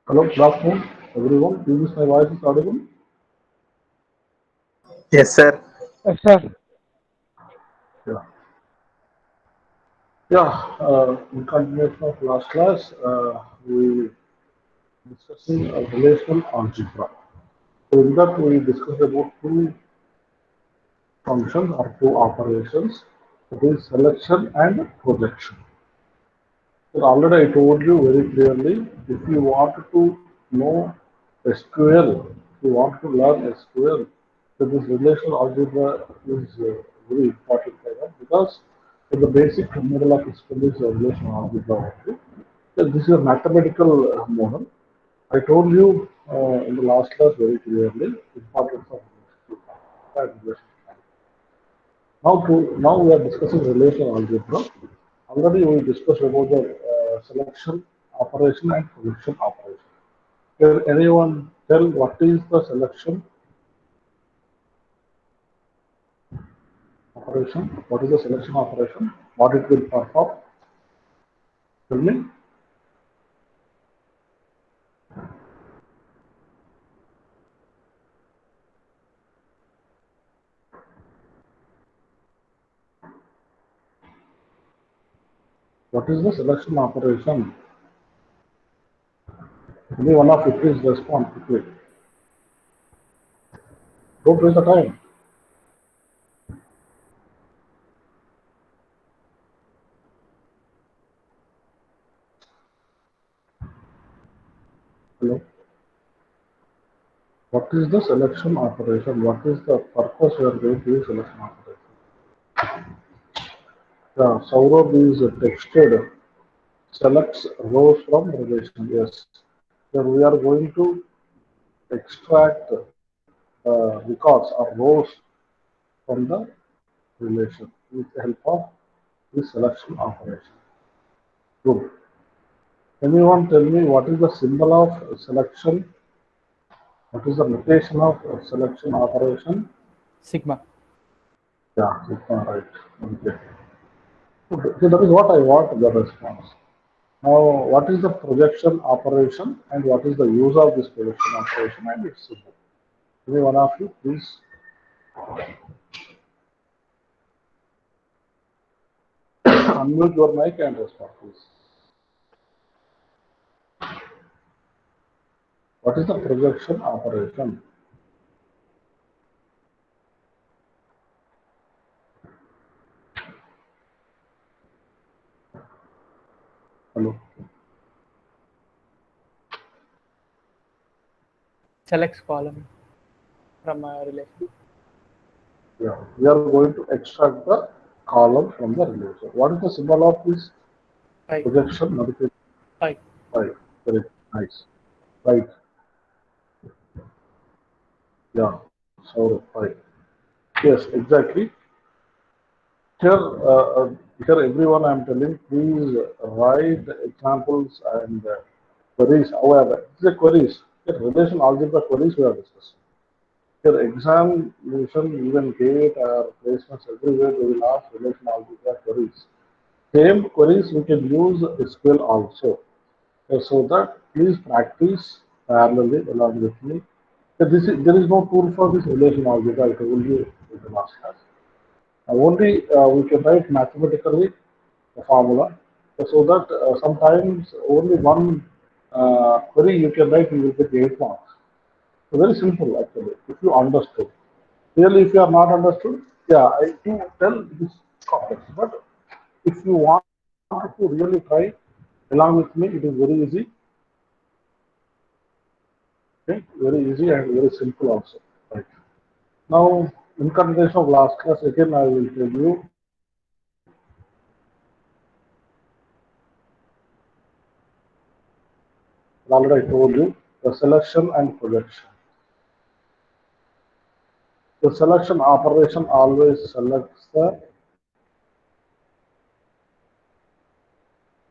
Hello, good afternoon, everyone. Is my voice is audible? Yes, sir. Yes, sir. Yeah. Yeah. In continuation of last class, we discussing relational algebra. So in that we discussed about two functions or two operations. That is selection and projection. So already I told you very clearly, if you want to know SQL, if you want to learn SQL, then this relational algebra is very important for that because the basic model of SQL is a relational algebra only. So this is a mathematical model. I told you in the last class very clearly importance of relational algebra. Now we are discussing relational algebra. Already we discussed about the selection operation and projection operation. Can anyone tell what is the selection operation? What is the selection operation? What it will perform? Tell me. What is the selection operation? Any one of you please respond quickly. Don't waste the time. Hello. What is the selection operation? What is the purpose we are going to use selection operation? Yeah, Saurabh is texted selects rows from relation. Yes. Here we are going to extract records or rows from the relation with the help of this selection operation. Good. Anyone tell me what is the symbol of selection? What is the notation of selection operation? Sigma. Yeah, sigma, right. Okay. So that is what I want the response. Now, what is the projection operation and what is the use of this projection operation and its symbol? Any one of you, please. Unmute your mic and respond, please. What is the projection operation? Hello. Selects column from a relation. Yeah, we are going to extract the column from the relation. What is the symbol of this Pi. projection? Notification. Pi. Right. Very nice. Right. Yeah. So right. Yes, exactly. Here, here, everyone, I am telling, please write examples and queries. However, these are queries. Here, relation algebra queries we are discussing. Here, examination, even GATE or placements everywhere, they will ask relation algebra queries. Same queries we can use SQL also. So that please practice parallelly along with me. There is no tool for this relation algebra. I told you in the last class. Only we can write mathematically the formula so that sometimes only one query you can write, you will get 8 marks. So very simple actually, if you understood. Really, if you are not understood, yeah, I do tell this complex. But if you want to really try along with me, it is very easy. Okay, very easy and very simple also. Right. Now, in continuation of last class, again I will tell you already I told you the selection and projection. The selection operation always selects the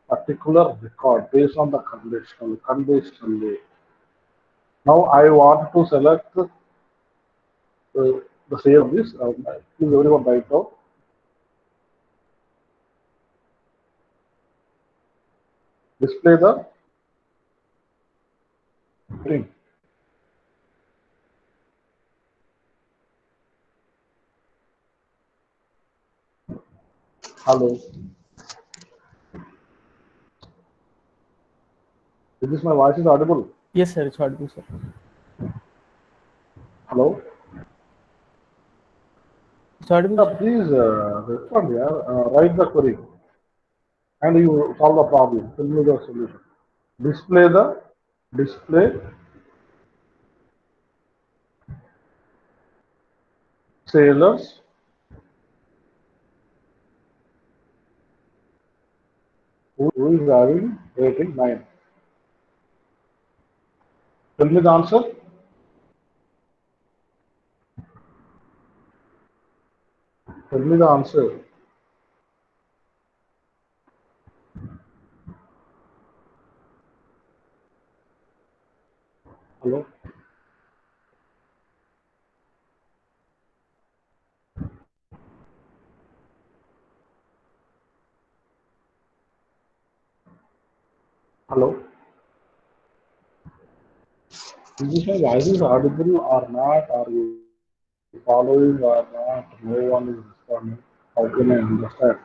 particular record based on the conditionally. Now I want to select the same of this. Please everyone write down. Display the Hello. Is this my voice is audible? Yes, sir. It's audible, sir. Hello. It's audible, sir. Please respond here. Write the query, and you solve the problem. Tell me the solution. Display sailors who is having rating 9. Tell me the answer. Tell me the answer. Hello. Hello. Is this my voice is audible or not? Are you following or not? No one is responding. How can I understand?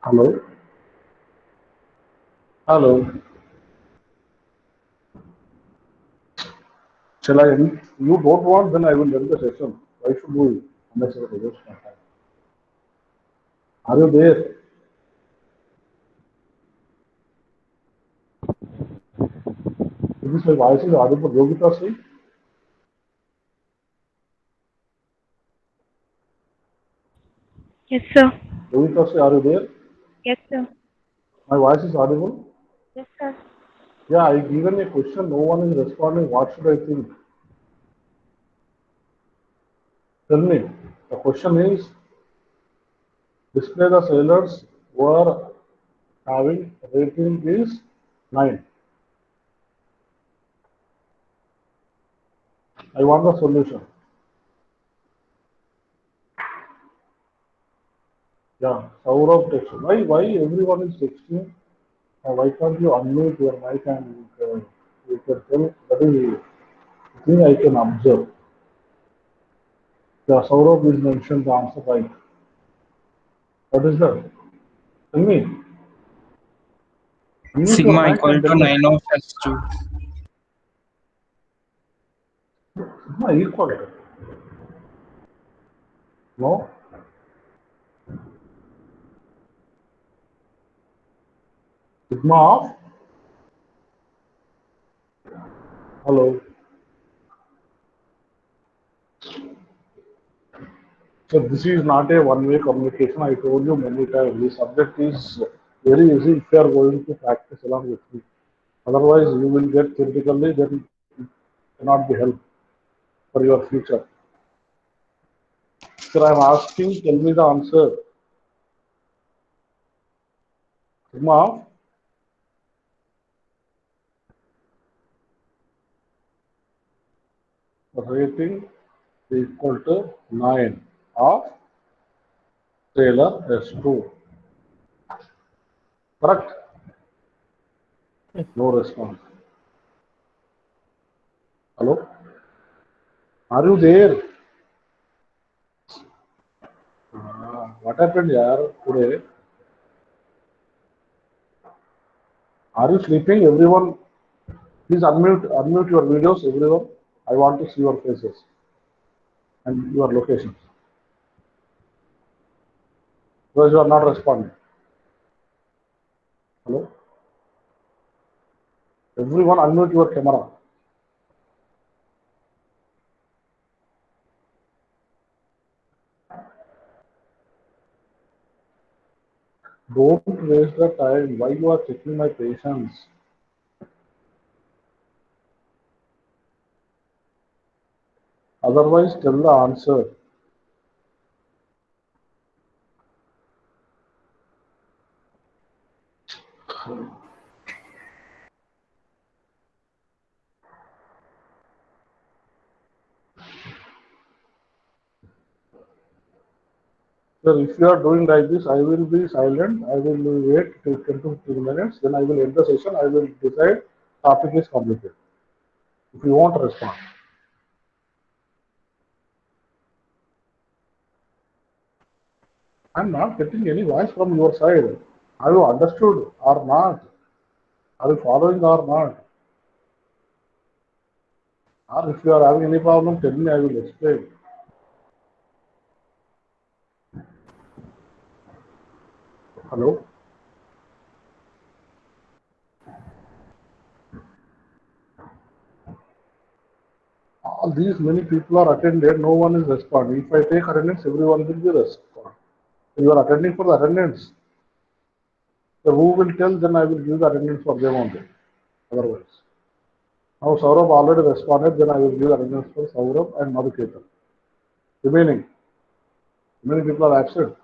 Hello. Hello. Shall I end? You don't want, then I will end the session. Why should we unnecessarily waste my time? Are you there? Is this my voice is audible? Yogita Singh? Yes, sir. Yogita Singh, are you there? Yes, sir. My voice is audible? Yes, sir. Yeah, I given a question, no one is responding. What should I think? Tell me. The question is, display the sailors were having rating is 9. I want the solution. Yeah, Saurabh text. Why everyone is texting? Why can't you unmute your mic and you can tell? That is the thing I can observe. Yeah, Saurabh is mentioned the answer right. What is that? Tell me. Unmute your Sigma mic equal and tell to me. 9 of S2. Sigma equal. No. Sigma of. Hello. So this is not a one-way communication. I told you many times. The subject is very easy if you are going to practice along with me. Otherwise, you will get theoretically, then it cannot be helped for your future. Sir, I am asking, tell me the answer. Sigma rating equal to 9 of Taylor S2. Correct? No response. Hello? Are you there? What happened here today? Are you sleeping? Everyone, please unmute your videos, everyone. I want to see your faces and your locations. Because you are not responding. Hello? Everyone unmute your camera. Don't waste the time. Why you are checking my patience? Otherwise, tell the answer. So if you are doing like this, I will be silent. I will wait till 10 to 15 minutes. Then I will end the session. I will decide topic is completed. If you won't respond, I'm not getting any voice from your side. Are you understood or not? Are you following or not? Or if you are having any problem, tell me. I will explain. Hello. All these many people are attended. No one is responding. If I take attendance, everyone will be respond. You are attending for the attendance. So who will tell? Then I will give the attendance for them only. Otherwise. Now Saurabh already responded, then I will give attendance for Saurabh and Madhuketan. Remaining, many people are absent.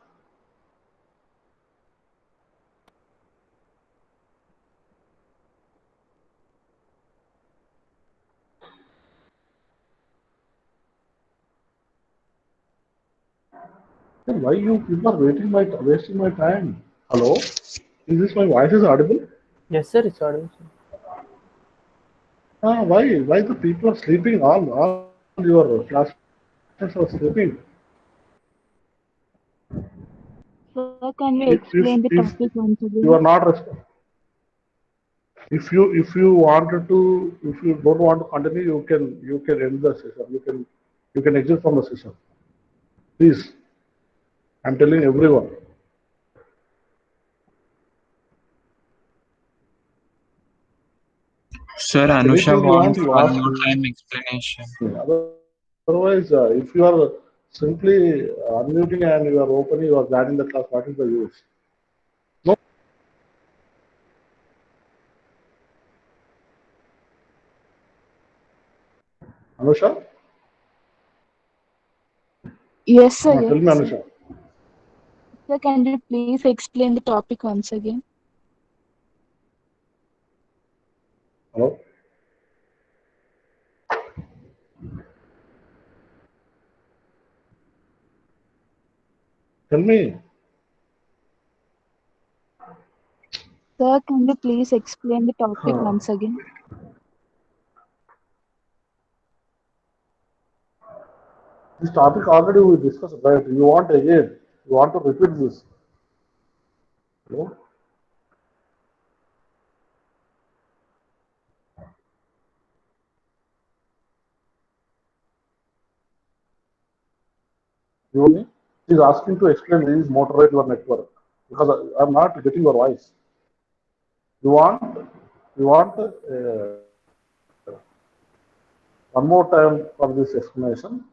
Then why you people are wasting my time? Hello? Is this my voice is audible? Yes, sir, it's audible, sir. Why? Why the people are sleeping? All your classmates are sleeping. Sir, can you If explain the topic once you are again? not responding, if you wanted to, if you don't want to continue, you can end the session. You can exit from the session. Please, I'm telling everyone. Sir, If Anusha anything you want, wants you one ask more me. time explanation. Otherwise, if you are simply unmuting and you are opening, you are joining the class, what is the use? No, Anusha? Yes, sir, Tell yes, me, sir. Anusha. Sir, can you please explain the topic once again? Hello? Tell me. Sir, can you please explain the topic Huh. once again? This topic already we discussed, right? You want again? You want to repeat this? Hello? You want me? He's asking to explain this moderate your network because I'm not getting your voice. You want? You want one more time for this explanation?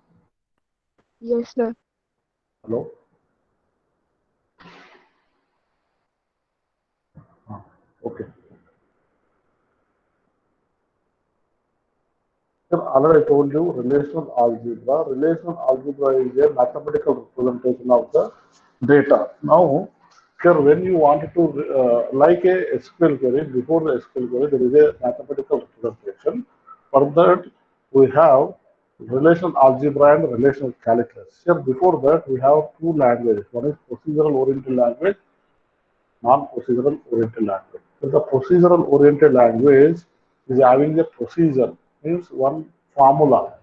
Yes, sir. Hello? Okay. Sir, already I told you relational algebra. Relational algebra is a mathematical representation of the data. Now, sir, when you wanted to, like a SQL query, before the SQL query, there is a mathematical representation. For that, we have relational algebra and relational calculus. Sir, before that, we have two languages. One is procedural oriented language, non-procedural oriented language. So the procedural oriented language is having a procedure, means one formula.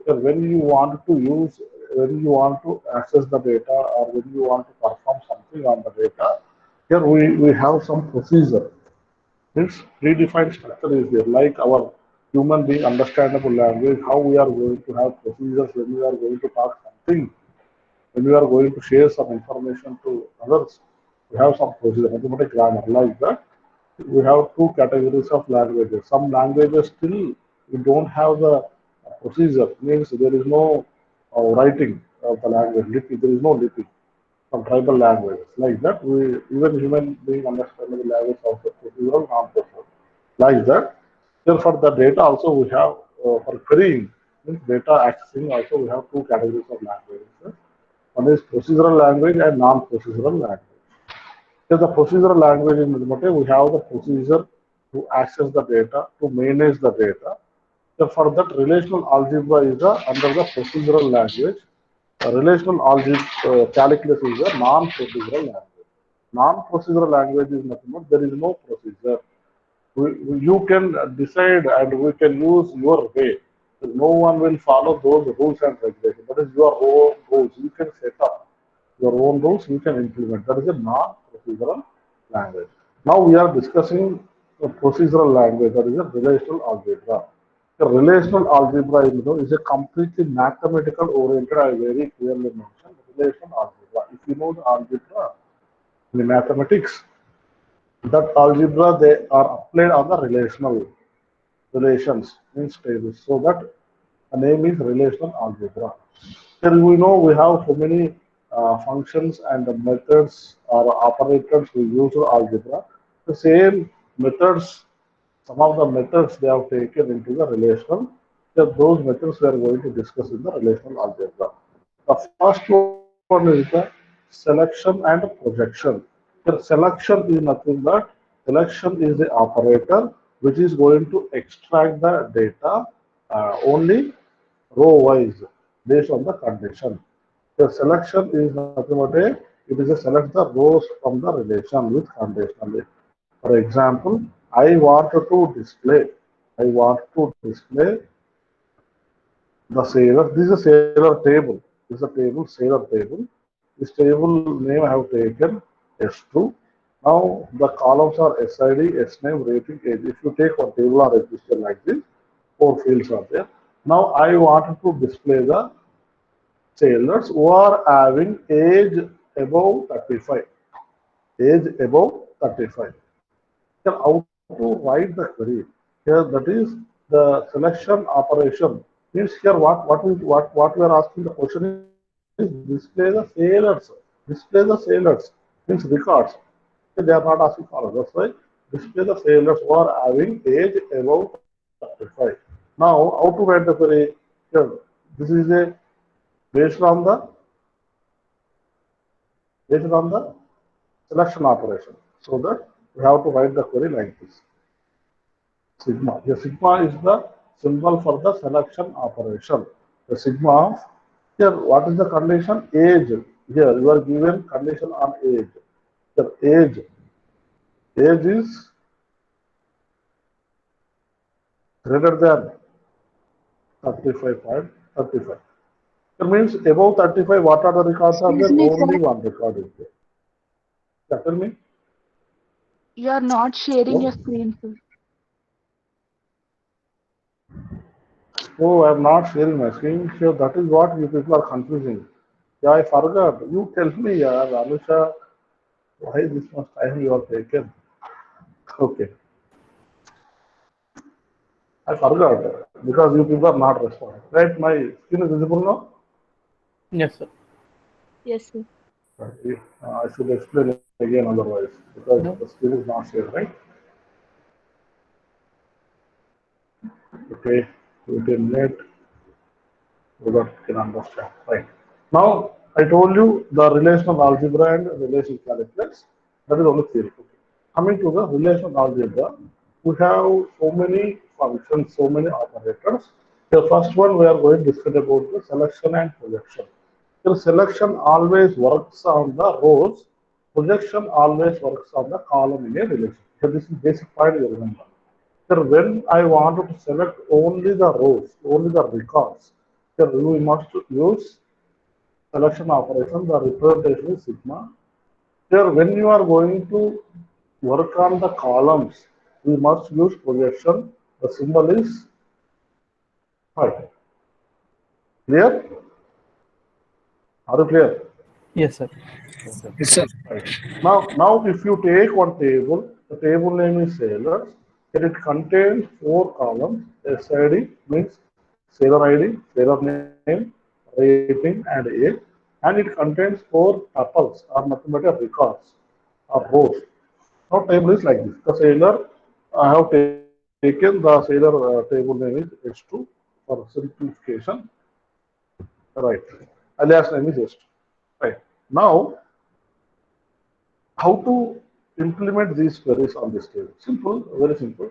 So when you want to use, when you want to access the data or when you want to perform something on the data, here we have some procedure. Means predefined structure is there, like our human being understandable language, how we are going to have procedures when we are going to talk something, when we are going to share some information to others, we have some procedure, mathematical grammar like that. We have two categories of languages. Some languages still we don't have the procedure, means there is no writing of the language, lipi, there is no lipi. Some tribal languages like that. We even human being understanding the language also procedural, non-procedural. Like that. Therefore, the data also we have for querying, means data accessing also we have two categories of languages. One is procedural language and non-procedural language. So the procedural language in Mate, we have the procedure to access the data, to manage the data. So for that, relational algebra is under the procedural language. Relational algebra calculus is a non-procedural language. Non-procedural language is nothing but there is no procedure. You can decide and we can use your way. No one will follow those rules and regulations. That is your own rules. You can set up your own rules. You can implement. That is a non-procedural language. Now we are discussing a procedural language. That is a relational algebra. The relational algebra is a completely mathematical oriented. I very clearly mentioned relational algebra. If you know the algebra, the mathematics, that algebra they are applied on the relational relations means tables. So that the name is relational algebra. Here we know we have so many functions and the methods or operators we use in algebra. The same methods, some of the methods they have taken into the relational. So those methods we are going to discuss in the relational algebra. The first one is the selection and projection. The selection is nothing but selection is the operator which is going to extract the data only row wise based on the condition. The selection is nothing but it is a select the rows from the relation with conditional. For example, I want to display, I want to display the sailor. This is a sailor table. This is a table, sailor table. This table name I have taken S2. Now the columns are SID, SName, rating, age. If you take one table or register like this, four fields are there. Now I wanted to display the sailors who are having age above 35. Age above 35. Then how to write the query? Here that is the selection operation. Means here what we are asking the question is display the sailors. Display the sailors means records. They are not asking for us. That's why display the sailors who are having age above 35. Now how to write the query? Here this is a based on the selection operation. So that we have to write the query like this. Sigma. The sigma is the symbol for the selection operation. The sigma of here, what is the condition? Age. Here you are given condition on age. Here age is greater than 35.35. That means above 35, what are the records are there? Excuse me, Only sir. one record is there. Yeah, tell me. You are not sharing your Hello? screen, sir. Oh, I'm not sharing my screen. So that is what you people are confusing. Yeah, I forgot. You tell me, yeah, Anusha, why this much time you have taken? Okay, I forgot because you people are not responding. Right, my screen is visible now. Yes, sir. Yes, sir. Right. I should explain again otherwise because the No. screen is not shared, right? Okay, wait a minute so that you can understand. Right. Now, I told you the relational algebra and relational calculus. That is only theory. Okay. Coming to the relational algebra, we have so many functions, so many operators. The first one we are going to discuss about the selection and projection. The selection always works on the rows, projection always works on the column in a relation. So this is basic point you remember. Sir, when I wanted to select only the rows, only the records, sir, we must use selection operation. The representation is sigma. Sir, when you are going to work on the columns, we must use projection. The symbol is phi. Clear? Are you clear? Yes, sir. Yes, sir. Right. Now, if you take one table, the table name is sailors, and it contains four columns. SID means sailor ID, sailor name, rating, and age, and it contains four tuples or mathematical records or rows. Now, table is like this. The sailor, I have taken the sailor table name is S2 for simplification. Right. Alias name is S2. Right. Now, how to implement these queries on this table? Simple, very simple.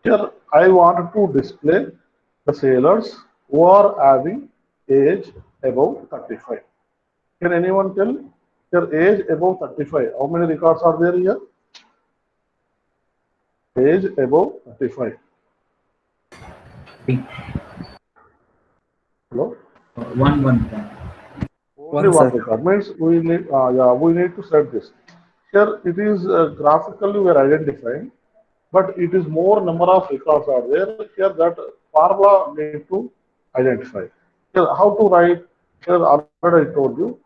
Here I wanted to display the sailors who are having age above 35. Can anyone tell your age above 35? How many records are there here? Age above 35. Hello? One. Only One, one sir. record means we need to set this. Here it is graphically we are identifying, but it is more number of records are there. Here that formula need to identify. Here how to write? Here already I told you.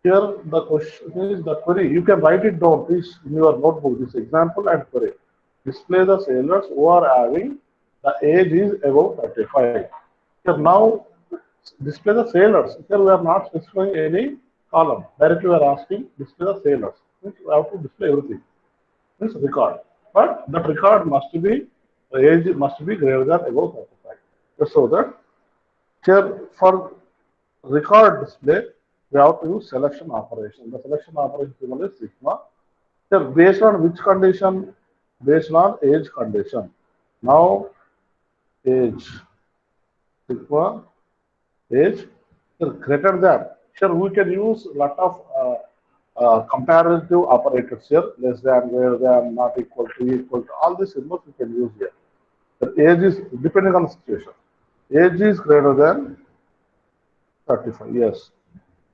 Here the question is the query. You can write it down, please, in your notebook. This example and query. Display the sailors who are having the age is above 35. Here now display the sailors. Here we are not specifying any column. Directly we are asking display the sailors. Means we have to display everything. Means record. But that record must be the age must be greater than above 35. So that here for record display we have to use selection operation. The selection operation symbol is sigma. Here based on which condition? Based on age condition. Now age sigma age greater than. Here we can use a lot of comparative operators here, less than, greater than, not equal to, equal to, all these symbols we can use here. The age is depending on the situation. Age is greater than 35, yes.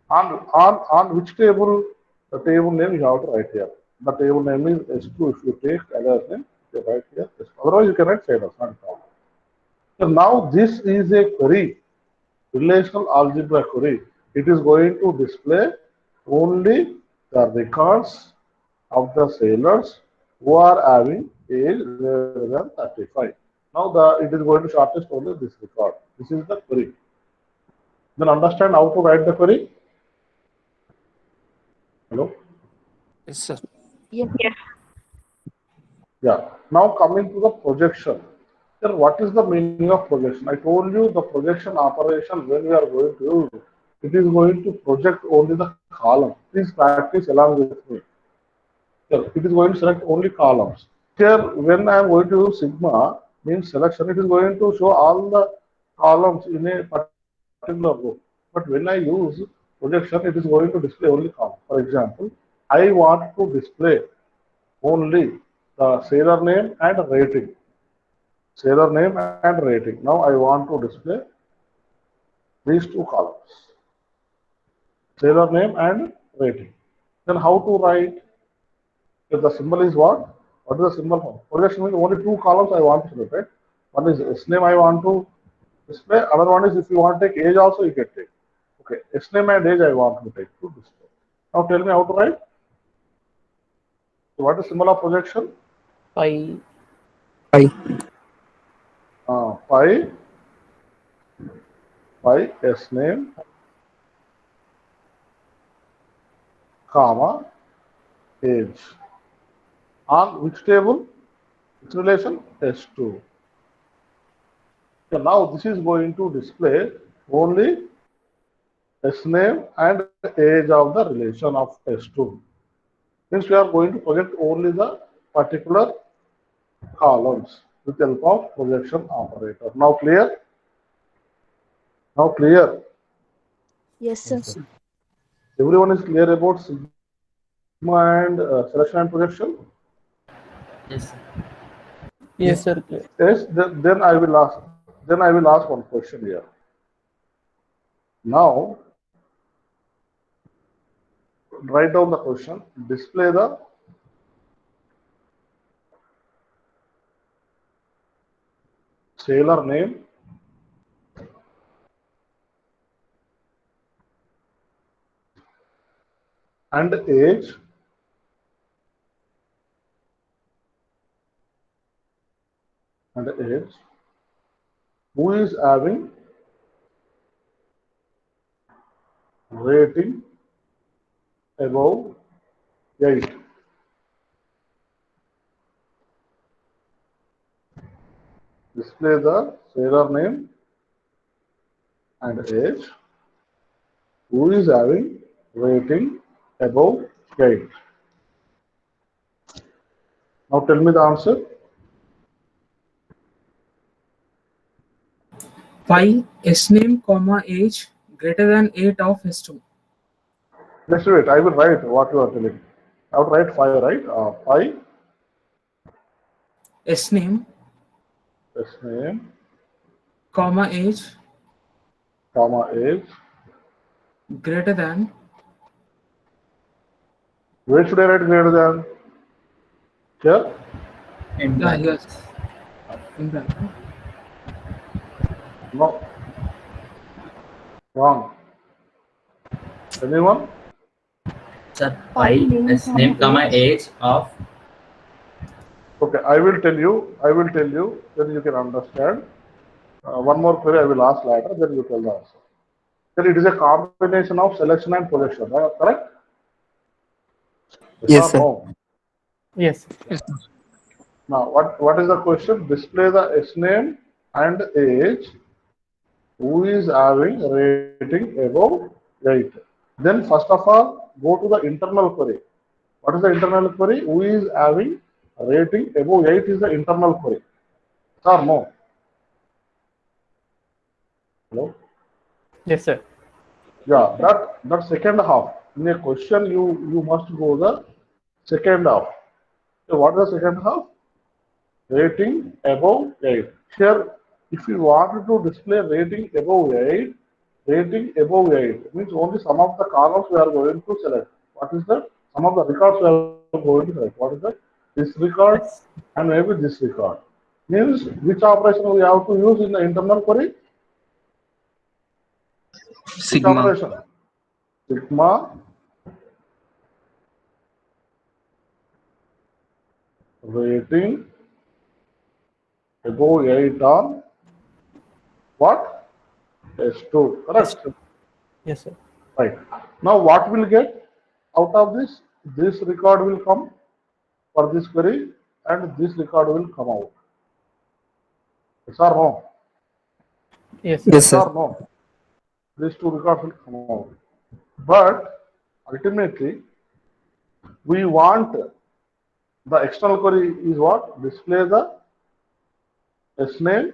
On which table, the table name you have to write here. The table name is S2 if you take other name, you write here S2. Otherwise you can write shaders, not a problem. So now this is a query, relational algebra query. It is going to display only the records of the sailors who are having age greater than 35. Now it is going to shortlist only this record. This is the query. Then understand how to write the query? Hello? Yes, sir. Yes. Yeah. Now coming to the projection. Then what is the meaning of projection? I told you the projection operation when we are going to use, it is going to project only the column. Please practice along with me. Here, it is going to select only columns. Here, when I am going to use sigma, means selection, it is going to show all the columns in a particular row. But when I use projection, it is going to display only columns. For example, I want to display only the sailor name and rating. Sailor name and rating. Now I want to display these two columns. Sailor name and rating. Then how to write? If the symbol is what? What is the symbol for? Projection means only two columns I want to select, right? One is S name I want to display. Another one is if you want to take age also you can take. Okay, S name and age I want to take to display. Now tell me how to write. So what is symbol of projection? Pi. Pi S name, comma, age. On which table? Which relation? S2. So now this is going to display only S name and age of the relation of S2. Means we are going to project only the particular columns with the help of projection operator. Now clear? Now clear? Yes, sir. Everyone is clear about sigma and selection and projection? Yes, sir. Yes, sir. Clear. Yes. Then I will ask. Then I will ask one question here. Now write down the question. Display the sailor name and age who is having rating above 8. Display the sailor name and age who is having rating above 8. Now tell me the answer. Pi S name comma age greater than 8 of S2. Just wait, I will write what you are telling. I would write 5, right? 5, S name, S name, comma age, comma age. greater than, Where should I write greater than? Here? In yeah, brackets. yes, in bracket. No. Wrong. Anyone? Sir, File 5 name, S name, comma age of. Okay, I will tell you, then you can understand. One more query I will ask later, then you tell the answer. Then it is a combination of selection and projection, correct? Yes Yes, or sir. no? Yes. Now, what is the question? Display the S name and age who is having rating above 8. Then first of all, go to the internal query. What is the internal query? Who is having rating above 8 is the internal query. Yes or no? Hello? Yes, sir. Yeah, that second half. In a question, you must go the second half. So what is the second half? Rating above 8. Here, if you want to display rating above 8, rating above 8 means only some of the columns we are going to select. What is that? Some of the records we are going to select. What is that? This record Yes. and maybe this record. Means which operation we have to use in the internal query? Which Sigma. operation? Sigma rating above 8 on what? S2, correct? Yes, sir. Right. Now what will get out of this? This record will come for this query and this record will come out. Yes or no? Yes, sir. Yes, Yes sir. or no? These two records will come out. But ultimately, we want the external query is what? Display the S name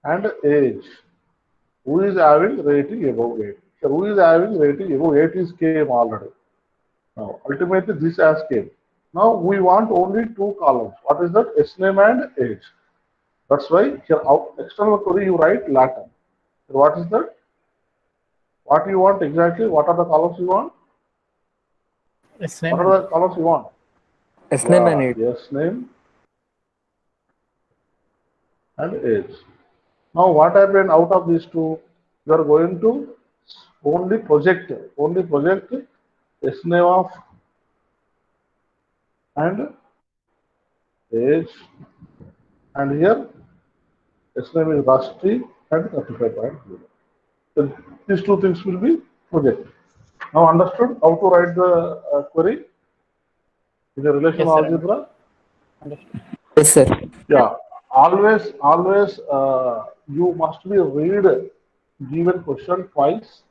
and age. Who is having rating above 8? So who is having rating above 8 is came already. Now, ultimately, this has came. Now, we want only two columns. What is that? S name and age. That's why here external query you write Latin. So what is that? What you want exactly? What are the columns you want? S What name. are the columns you want? S name and Yeah, age. yes name and age. Now, what happened out of these two? You are going to only project S name of and age, and here S name is Rusty and 35.0. So these two things will be projected. Now understood how to write the query in a relational Yes, sir. algebra? Understood. Yes, sir. Yeah. Always, you must be read given question twice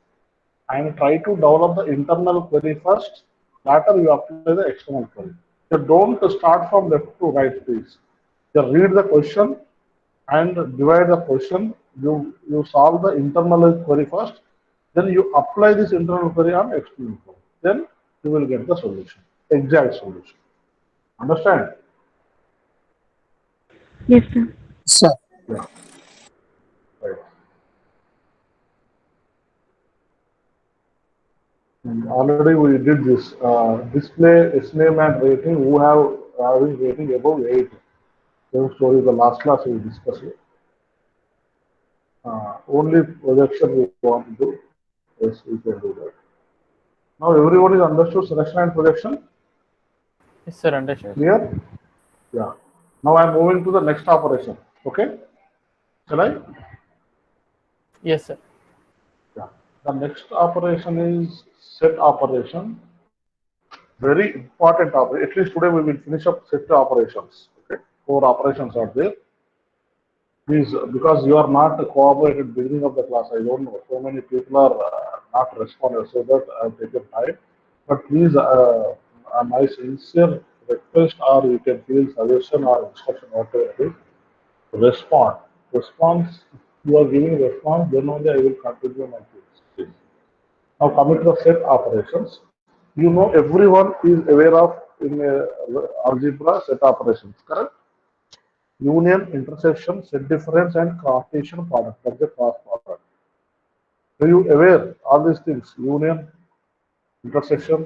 and try to develop the internal query first. Later you apply the external query. You don't start from left to right, please. You read the question and divide the question. You solve the internal query first, then you apply this internal query on external query. Then you will get the solution, exact solution. Understand? Yes, sir. Sir. Yeah. Right. And already we did this. Display S name and rating. Who have having rating above 8. Same story. The last class we discussed it. Only projection we want to do. Yes, we can do that. Now everyone is understood selection and projection. Yes, sir. Understood. Clear? Yeah. Now I'm moving to the next operation. Okay? Shall I? Yes, sir. Yeah. The next operation is set operation. Very important operation. At least today we will finish up set operations. Okay? 4 operations are there. Please, because you are not cooperated beginning of the class, I don't know. So many people are not responding, so that I have taken time. But please, my sincere request, or you can feel suggestion or instruction, whatever it is, respond. Response You are giving response, then only I will continue my quiz. Now coming to the set operations, you know everyone is aware of in algebra set operations, correct? Union, intersection, set difference, and Cartesian product. That's the cross product. Are you aware all these things? Union, intersection,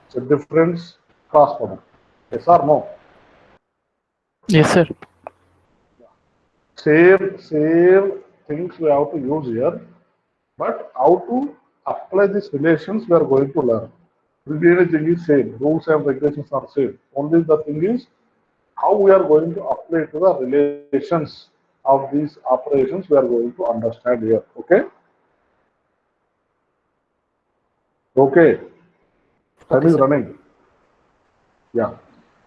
set difference, cross product. Yes or no? Yes, sir. Same things we have to use here, but how to apply these relations we are going to learn. Really thing is same, rules and regulations are same. Only the thing is how we are going to apply to the relations of these operations we are going to understand here. Okay? Okay. Time Okay, is sir. running. Yeah.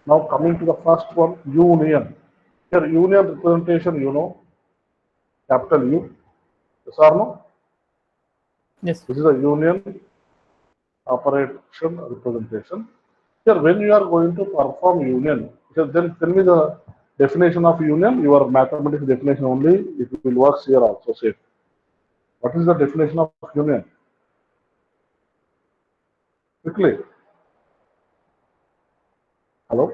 Now coming to the first one, union. Here union representation, you know, capital U. Yes or no? Yes. This is a union operation representation. Here, when you are going to perform union, then tell me the definition of union, your mathematics definition only, it will work here also, say. What is the definition of union? Quickly. Hello?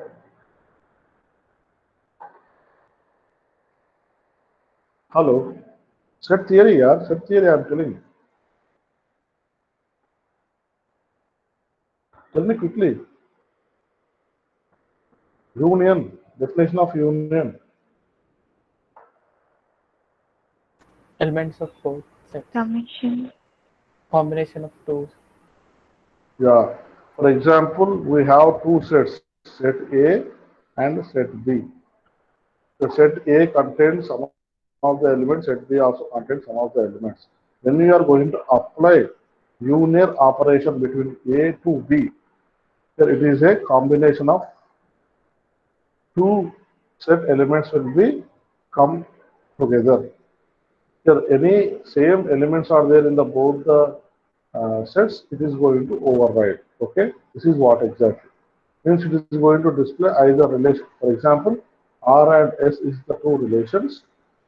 Hello? Set theory, yeah, set theory, I'm telling. Tell me quickly. Union, definition of union. Elements of both sets. Summation. Combination of two. Yeah. For example, we have two sets, set A and set B. The set A contains some of the elements, set B also contains some of the elements. When we are going to apply linear operation between A to B, here it is a combination of two set elements will be come together. Here any same elements are there in the both the sets, it is going to override. Okay, this is what exactly means. It is going to display either relation. For example, R and S is the two relations.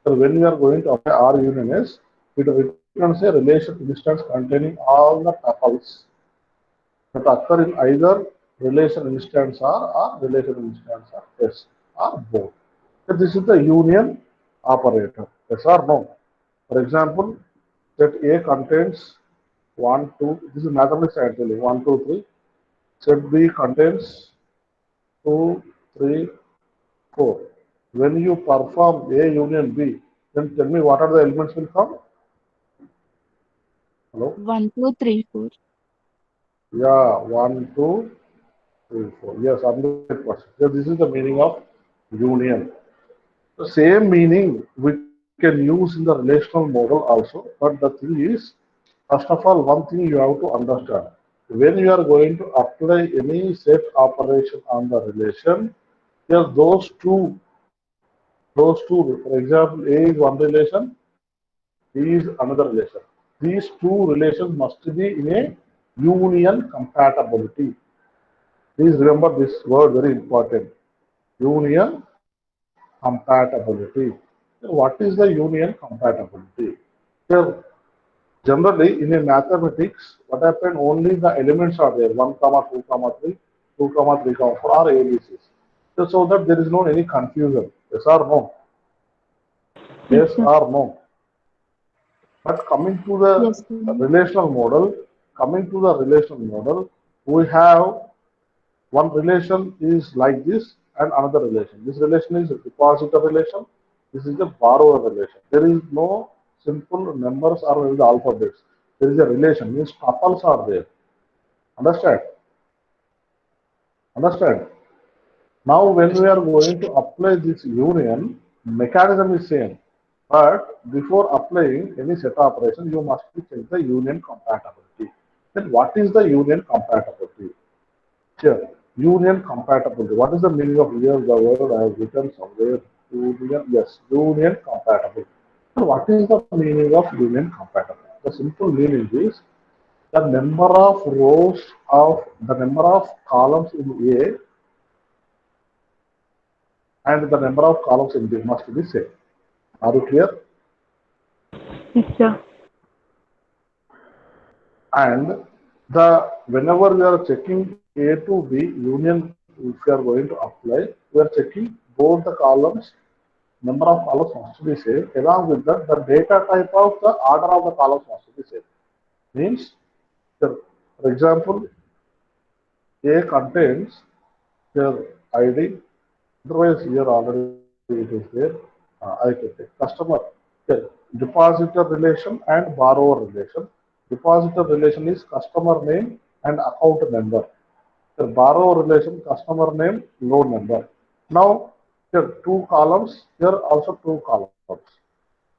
So when we are going to apply R union S, it returns a relation instance containing all the tuples that occur in either relation instance R or relation instance of S or both. So this is the union operator. Yes or no? For example, set A contains 1, 2, this is mathematics actually, 1, 2, 3. Set B contains 2, 3, 4. When you perform A union B, then tell me what are the elements will come? Hello? 1, 2, 3, 4. Yeah, 1, 2, 3, 4. Yes, 100%. Yeah, this is the meaning of union. The same meaning we can use in the relational model also, but the thing is, first of all, one thing you have to understand. When you are going to apply any set operation on the relation, here those two, for example, A is one relation, B is another relation. These two relations must be in a union compatibility. Please remember this word very important. Union compatibility. What is the union compatibility? Here, generally in a mathematics, what happened only the elements are there, 1, comma 2, comma 3, 2, comma 3, comma 4 are ABCs. So that there is no any confusion. Yes or no? Yes, Yes sir. or no? But Yes, sir. coming to the relational model, we have one relation is like this and another relation. This relation is a depositor relation. This is a borrower relation. There is no simple numbers or the alphabets. There is a relation, means tuples are there. Understand? Understand? Now, when we are going to apply this union, mechanism is same. But before applying any set operation, you must check the union compatibility. Then what is the union compatibility? Here, union compatibility. What is the meaning of here? The word I have written somewhere. Union, yes, union compatible. So what is the meaning of union compatible? The simple meaning is the number of columns in A and the number of columns in B must be same. Are you clear? Yes, sir. And the whenever we are checking A to B union, if we are going to apply, we are checking both the columns, number of columns must be same. Along with that, the data type of the order of the columns must be same. Means, for example, A contains their ID, otherwise here already it is there. I can take customer, here, depositor relation and borrower relation. Depositor relation is customer name and account number. The borrower relation, customer name, loan number. Now, here two columns, here also two columns.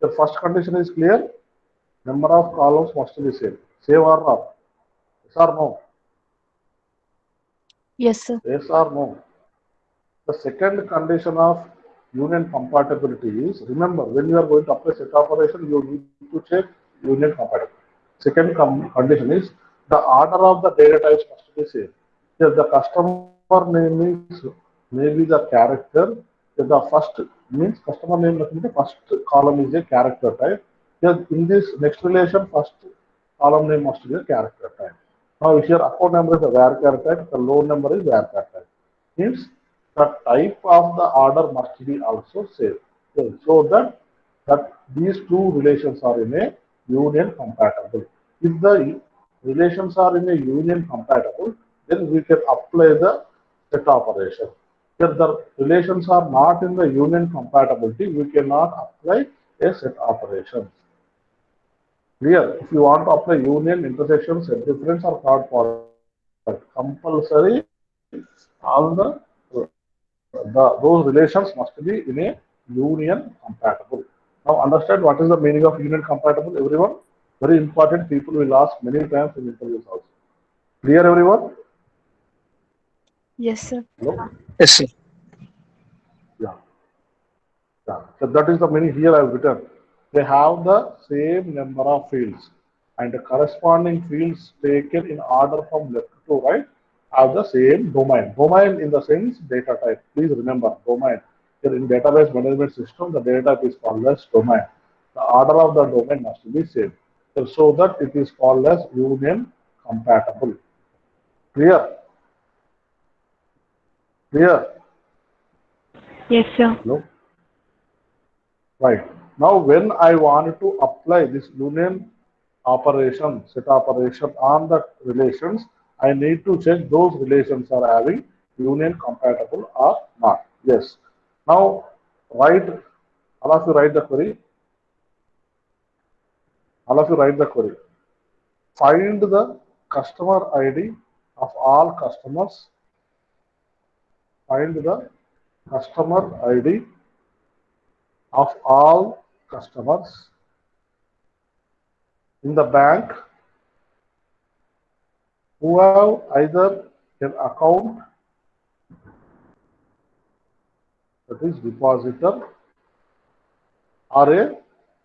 The first condition is clear, number of columns must be same. Same or not? Yes or no? Yes, sir. Yes or no? The second condition of union compatibility is, remember, when you are going to apply set operation, you need to check union compatibility. Second condition is the order of the data types must be same. If the customer name is maybe the character, if the first means customer name means the first column is a character type. Yes, in this next relation, first column name must be a character type. Now, if your account number is a varchar type, the loan number is varchar type. Means the type of the order must be also same. So that these two relations are in a union compatible. If the relations are in a union compatible, then we can apply the set operation. If the relations are not in the union compatibility, we cannot apply a set operation. Clear? If you want to apply union, intersection, set difference, or third product, compulsory all those relations must be in a union compatible. Now understand what is the meaning of union compatible, everyone? Very important, people will ask many times in interviews also. Clear, everyone? Yes, sir. Hello? Yes, sir. Yeah. Yeah. So that is the meaning here I have written. They have the same number of fields and the corresponding fields taken in order from left to right have the same domain. Domain in the sense data type. Please remember domain. Here in database management system, the data type is called as domain. The order of the domain must be same. So that it is called as union compatible. Clear? Clear? Yes, sir. Hello? Right. Now, when I want to apply this union operation, set operation on the relations, I need to check those relations are having union compatible or not. Yes. Now, write, all of you write the query. All of you write the query. Find the customer ID of all customers. Find the customer ID of all customers in the bank who have either an account, that is depositor, or a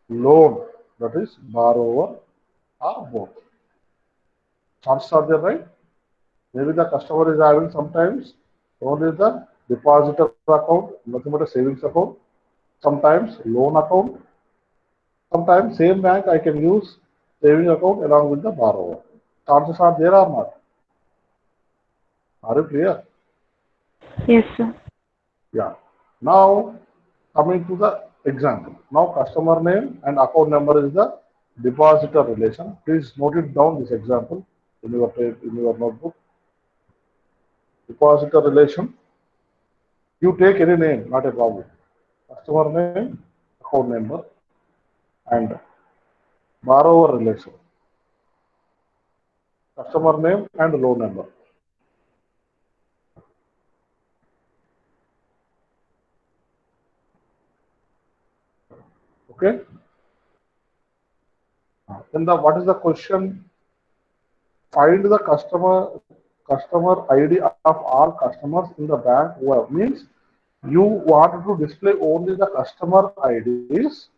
loan, that is borrower, or both. Chances are there, right? Maybe the customer is having sometimes only the depositor account, nothing but a savings account, sometimes loan account, sometimes same bank I can use saving account along with the borrower. Chances are there or not? Are you clear? Yes, sir. Yeah. Now, coming to the example. Now, customer name and account number is the depositor relation. Please note it down, this example, in your notebook. Depositor relation. You take any name, not a problem. Customer name, account number, and borrower relation. Customer name and loan number. Okay. Then what is the question? Find the customer ID of all customers in the bank who have, means you want to display only the customer IDs.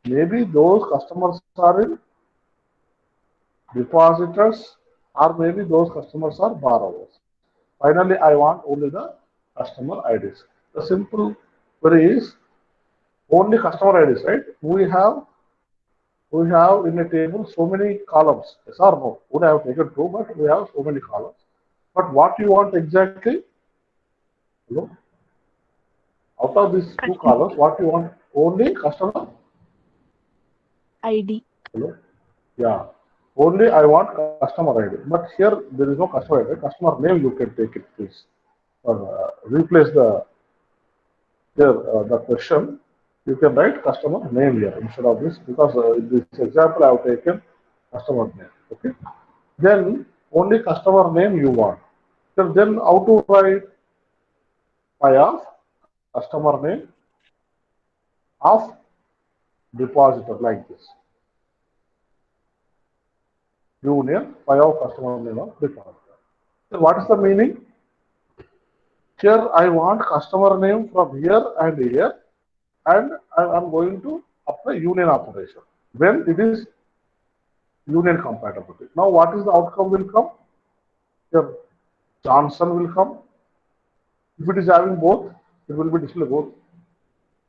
Maybe those customers are in depositors, or maybe those customers are borrowers. Finally, I want only the customer IDs. The simple query is only customer IDs, right? We have we have in a table so many columns. Yes or no? Would have taken two, but we have so many columns. But what you want exactly? Hello? Out of these two Customer. columns, what you want? Only customer? ID. Hello? Yeah. Only I want customer ID. But here there is no customer ID. Customer name you can take it, please. Or replace the here the question. You can write customer name here instead of this because in this example I have taken customer name. Okay. Then only customer name you want. So then how to write phi of customer name of depositor like this. Union phi of customer name of depositor. So what is the meaning? Here I want customer name from here and here, and I am going to apply union operation when it is union compatibility. Now what is the outcome will come? Here Johnson will come. If it is having both, it will be displayed both.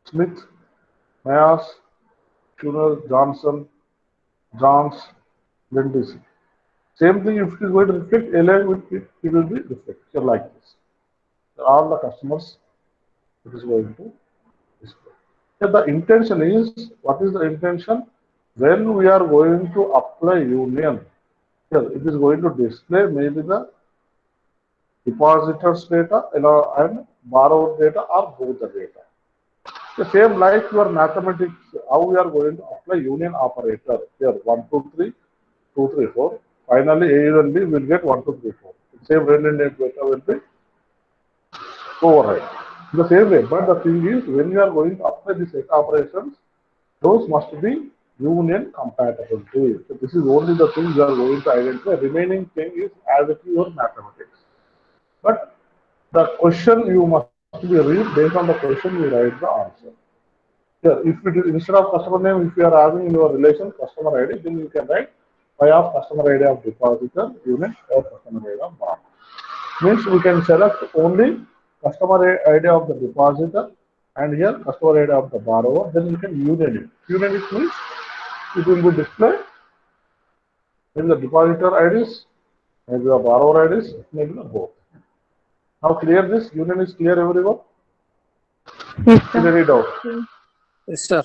Smith, Mayas, Tuner, Johnson, Johns, Lindsay. Same thing if it is going to reflect LA, it will be reflected like this. All the customers it is going to display. So the intention is, what is the intention? When we are going to apply union, here it is going to display maybe the depositors data and borrower data or both the data. The same like your mathematics, how we are going to apply union operator. Here 1, 2, 3, 2, 3, 4. Finally A and B will get 1, 2, 3, 4. The same redundant data will be override. The same way, but the thing is, when you are going to apply these operations, those must be union compatibility. So this is only the thing you are going to identify. Remaining thing is as it is your mathematics. But the question you must be read based on the question you write the answer. Here, if it is instead of customer name, if you are having in your relation customer ID, then you can write phi of customer ID of depositor unit of customer ID of borrower. Means we can select only customer ID of the depositor and here customer ID of the borrower, then we can union it. Union it means it will be displayed in the depositor IDs, maybe the borrower IDs, maybe the both. Now clear this, union is clear everyone? Yes, Is sir. any doubt? Yes, sir.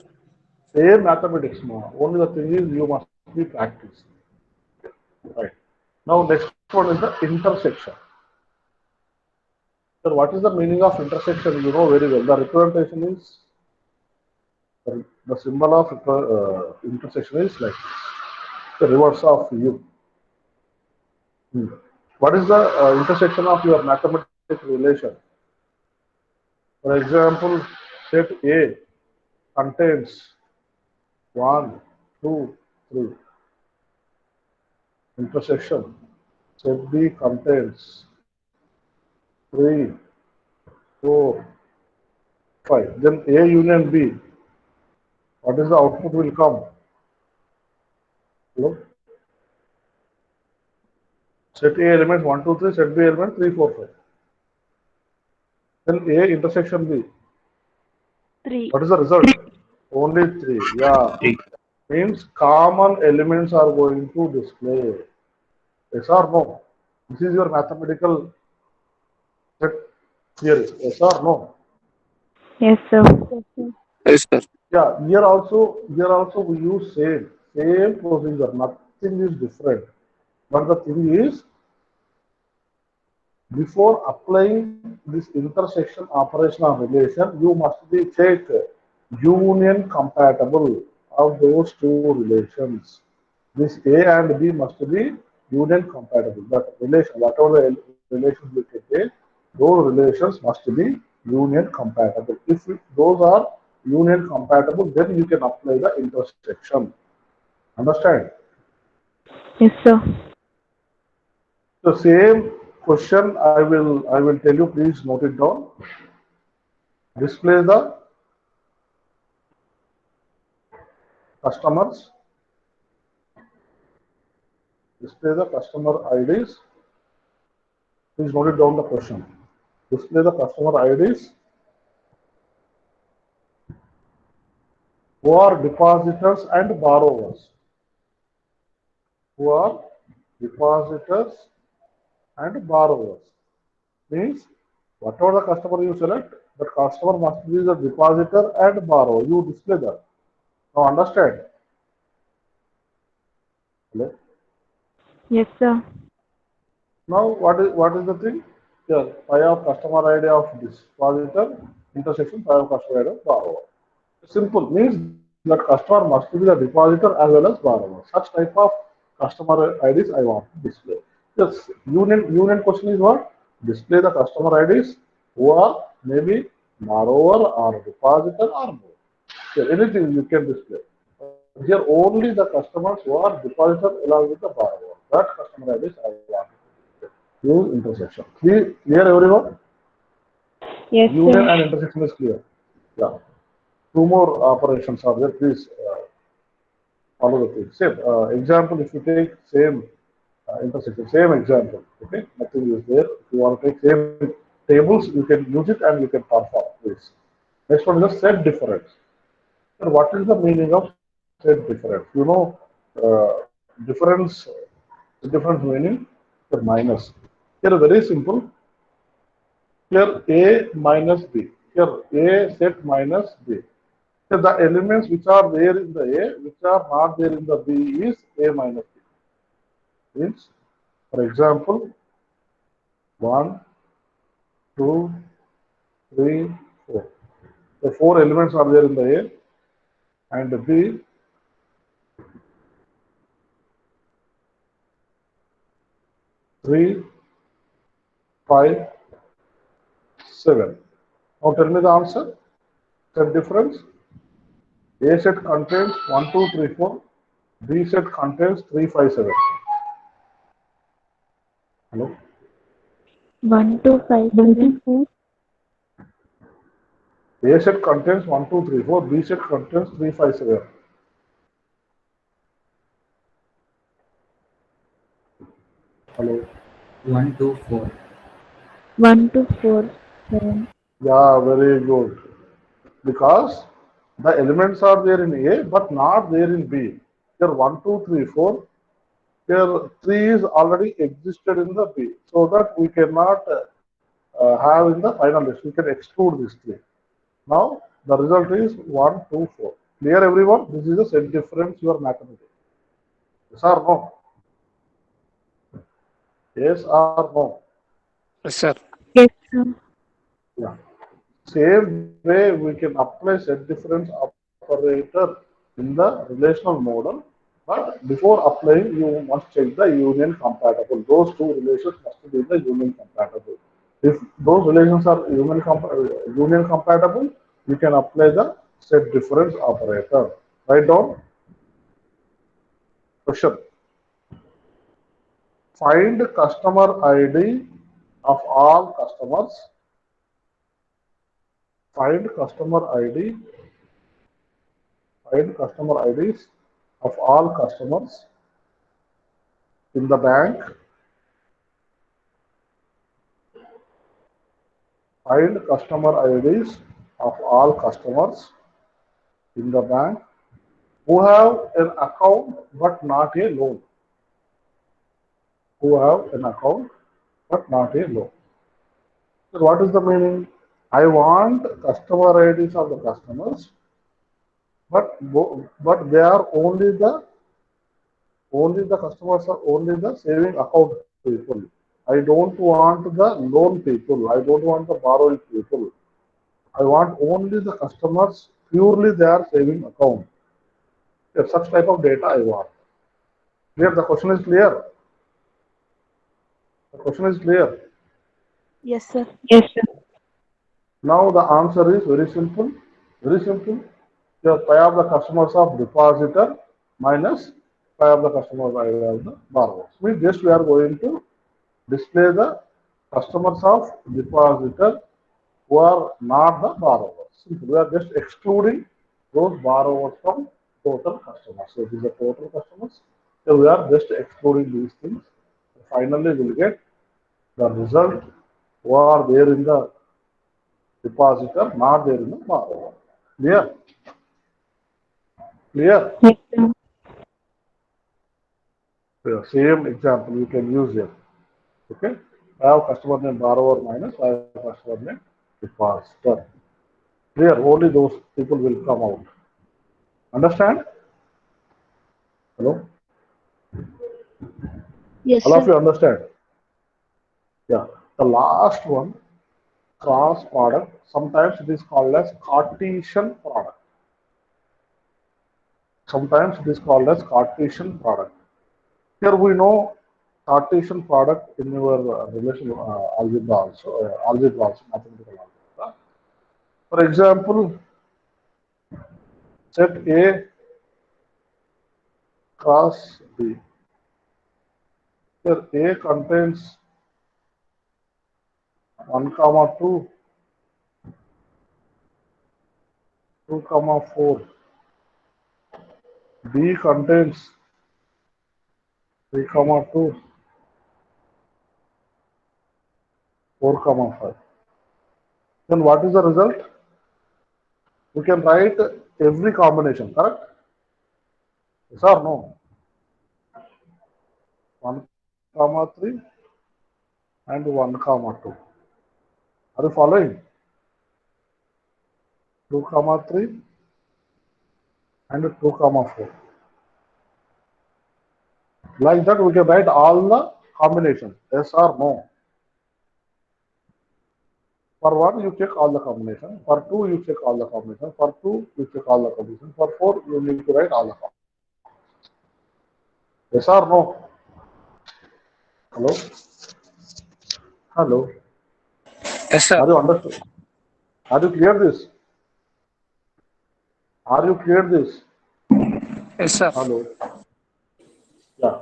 Same mathematics, only the thing is you must be practiced. Right. Now next one is the intersection. So what is the meaning of intersection? You know very well. The representation is the symbol of intersection is like this. The reverse of U. What is the intersection of your mathematical relation? For example, set A contains 1, 2, 3. Intersection. Set B contains 3, 4, 5. Then A union B. What is the output will come? Hello? Set A elements 1, 2, 3. Set B element 3, 4, 5. Then A intersection B. 3. What is the result? Only 3. Yeah. Means common elements are going to display. Yes or no? This is your mathematical set theory. Yes or no? Yes, sir. Yes, sir. Yes, sir. Yeah. Here also we use same procedure. Nothing is different. But the thing is, before applying this intersection operation or relation, you must be check union compatible of those two relations. This A and B must be union compatible. That relation, whatever the relations we can take, those relations must be union compatible. If those are union compatible, then you can apply the intersection. Understand? Yes, sir. The same question I will tell you. Please note it down. Display the customers. Display the customer IDs. Please note it down the question. Display the customer IDs who are depositors and borrowers. Who are depositors and borrowers. Means whatever the customer you select, the customer must be the depositor and borrower. You display that. Now understand? Hello? Yes, sir. Now what is the thing? Here, phi of customer ID of depositor intersection phi of customer ID of borrower. Simple means that customer must be the depositor as well as borrower. Such type of customer IDs I want to display. Yes, union question is what? Display the customer IDs who are maybe borrower or depositor or both. Here, anything you can display. Here only the customers who are depositor along with the borrower. That customer IDs I want to display. Use intersection. Clear everyone? Yes, Union sir. and intersection is clear. Yeah. Two more operations are there. Please follow the thing. Same example. If you take same intersection, same example. Okay, nothing is there. If you want to take same tables, you can use it and you can perform. Please. Next one is the set difference. And what is the meaning of set difference? You know, difference. Difference meaning the minus. Here very simple. Here A minus B. Here A set minus B. So the elements which are there in the A, which are not there in the B is A minus B. Means, for example, 1, 2, 3, 4. The four elements are there in the A and the B. 3, 5, 7. Now tell me the answer. The difference. A set contains 1, 2, 3, 4. B set contains 3, 5, 7. Hello? 1, 2, 5, 7. A set contains 1, 2, 3, 4. B set contains 3, 5, 7. Hello? 1, 2, 4. 1, 2, 4, 7. Yeah, very good. Because the elements are there in A but not there in B. Here 1, 2, 3, 4. Here 3 is already existed in the B. So that we cannot have in the final list. We can exclude this 3. Now the result is 1, 2, 4. Clear everyone? This is the set difference your mathematics. Yes or no? Yes or no? Yes, sir. Yes, sir. Yeah. Same way we can apply set difference operator in the relational model, but before applying you must check the union compatible. Those two relations must be the union compatible. If those relations are union compatible, you can apply the set difference operator. Write down question. Find customer ID of all customers. Find customer ID Find customer IDs of all customers in the bank. Find customer IDs of all customers in the bank who have an account but not a loan. Who have an account but not a loan. So what is the meaning? I want customer IDs of the customers, but they are only the customers are only the saving account people. I don't want the loan people. I don't want the borrowing people. I want only the customers purely their saving account. If such type of data I want. Clear? The question is clear. The question is clear. Yes, sir. Yes, sir. Now the answer is very simple. Very simple. The pi of the customers of depositor minus pi of the customers of the borrowers. Means just we are going to display the customers of depositor who are not the borrowers. Simple. We are just excluding those borrowers from total customers. So these are total customers. So we are just excluding these things. Finally, we will get the result who are there in the depositor, not there in the borrower. Clear? Clear? Yes, sir. The same example you can use here. Okay? I have customer name borrower minus I have customer name depositor. Clear? Only those people will come out. Understand? Hello? Yes, All of sir. you understand? Yeah. The last one, cross product. Sometimes it is called as Cartesian product. Sometimes it is called as Cartesian product. Here we know Cartesian product in your relational algebra also, mathematical algebra. For example, set A cross B. Here A contains 1 comma 2, 2 comma 4. B contains 3 comma 2, 4 comma 5. Then what is the result? We can write every combination, correct? Yes or no? 1 comma 3 and 1 comma 2. Are you following? 2 comma 3 and 2 comma 4. Like that, we can write all the combinations. Yes or no? For 1, you check all the combination. For 2, you check all the combination. For 2, you check all the combination. For 4, you need to write all the combinations. Yes or no? Hello? Hello? Yes, sir. Are you understood? Are you clear this? Are you clear this? Yes, sir. Hello? Yeah.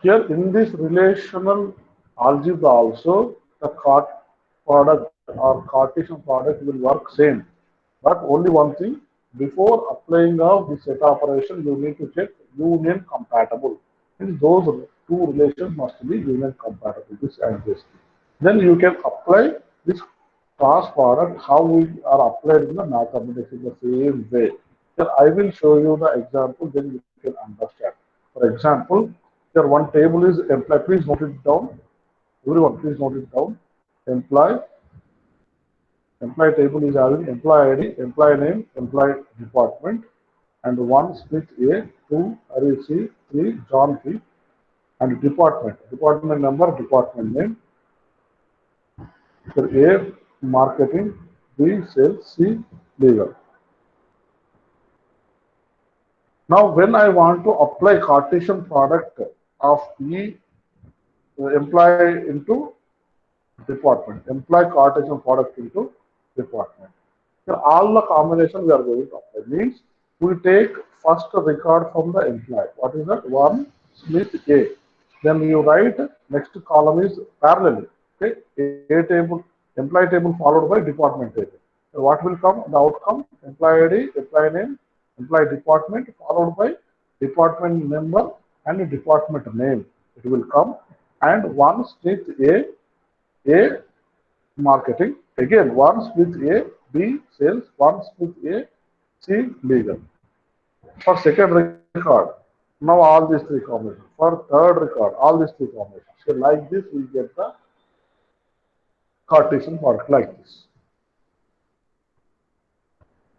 Here in this relational algebra also, the product or Cartesian product will work same. But only one thing, before applying of the set operation, you need to check union compatible. Means those two relations must be union compatible, this and this. Then you can apply this cross product, how we are applied in the mathematics in the same way. Here I will show you the example, then you can understand. For example, here one table is employee. Please note it down. Everyone, please note it down. Employee. Employee table is having employee ID, employee name, employee department, and 1 Smith A, 2 Harry C, 3 John P, and department. Department number, department name. For A, marketing, B, sales, C, legal. Now, when I want to apply Cartesian product of E employee into department, employee Cartesian product into department. So all the combination we are going to apply means we take first record from the employee. What is that? 1 Smith A. Then you write next column is parallel. Okay, A table, employee table followed by department table. So what will come? The outcome: employee ID, employee name, employee department followed by department number and department name. It will come, and 1 Smith A marketing, again 1 with A, B sales, 1 with A, C legal. For second record, now all these three combinations. For third record, all these three combinations. So like this, we get the Cartesian product like this.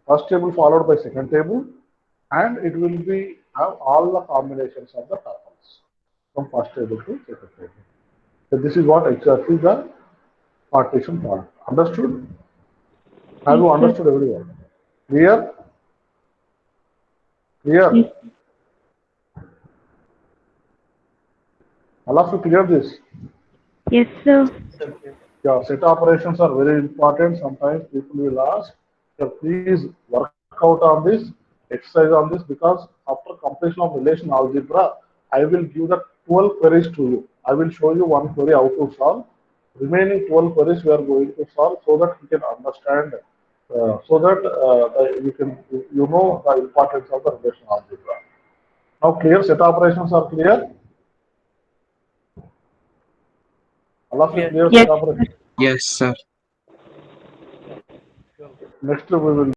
First table followed by second table, and it will be have all the combinations of the tuples from first table to second table. So this is what exactly the Cartesian product. Understood? Have Yes, you sir. understood everyone? Clear? Clear? Yes. All of you clear this? Yes, sir. Yeah, set operations are very important. Sometimes people will ask, so please work out on this, exercise on this, because after completion of relational algebra, I will give the 12 queries to you. I will show you one query how to solve. Remaining 12 queries we are going to solve so that you can understand, so that you know the importance of the relational algebra. Now clear, set operations are clear? All of you Clear. clear Yes, set operations? Yes, sir. Next we will